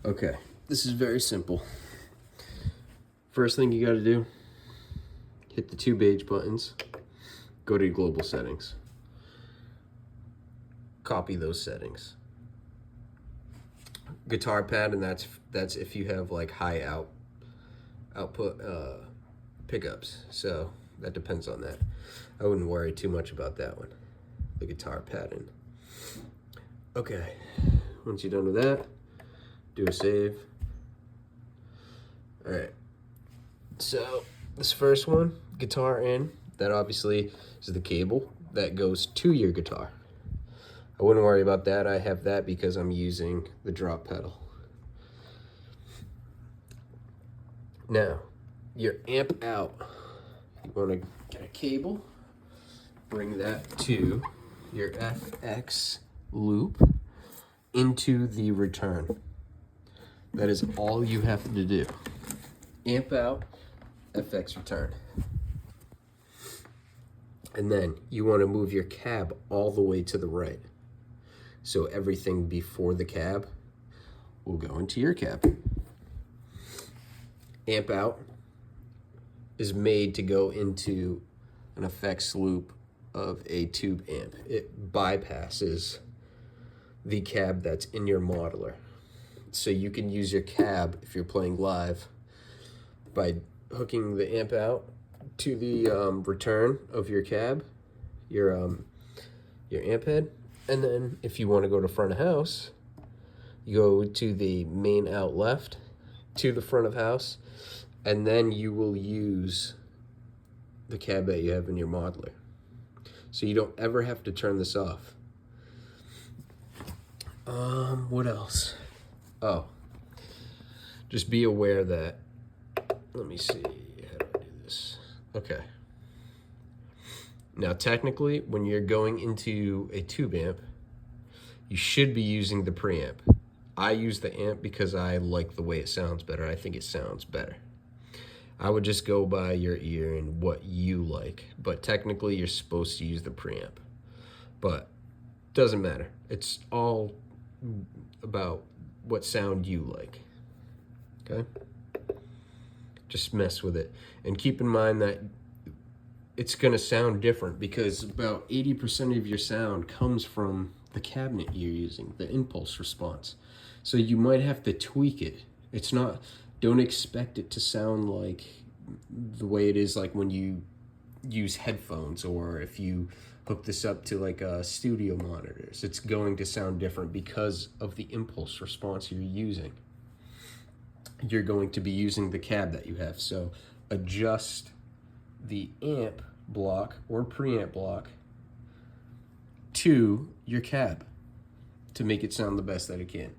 Okay, this is very simple. First thing you gotta do, hit the two beige buttons, go to global settings. Copy those settings. Guitar pad, and that's if you have like high output pickups. So that depends on that. I wouldn't worry too much about that one. The guitar pattern. Okay, once you're done with that, do a save. All right. So this first one, guitar in, that obviously is the cable that goes to your guitar. I wouldn't worry about that. I have that because I'm using the drop pedal. Now, your amp out. You want to get a cable, bring that to your FX loop into the return. That is all you have to do. Amp out, FX return. And then you want to move your cab all the way to the right. So everything before the cab will go into your cab. Amp out is made to go into an effects loop of a tube amp. It bypasses the cab that's in your modeler. So you can use your cab if you're playing live by hooking the amp out to the return of your cab, your amp head, and then if you want to go to front of house, you go to the main out left to the front of house, and then you will use the cab that you have in your modeler. So you don't ever have to turn this off. What else? Oh, just be aware that, let me see, how do I do this? Okay. Now, technically, when you're going into a tube amp, you should be using the preamp. I use the amp because I like the way it sounds better. I think it sounds better. I would just go by your ear and what you like. But technically, you're supposed to use the preamp. But doesn't matter. It's all about what sound you like. Okay? Just mess with it. And keep in mind that it's going to sound different because about 80% of your sound comes from the cabinet you're using, the impulse response. So you might have to tweak it. It's not, don't expect it to sound like the way it is like when you use headphones or if you hook this up to like studio monitors. It's going to sound different because of the impulse response you're using. You're going to be using the cab that you have. So adjust the amp block or preamp block to your cab to make it sound the best that it can.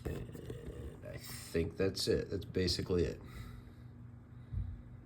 And I think that's it. That's basically it.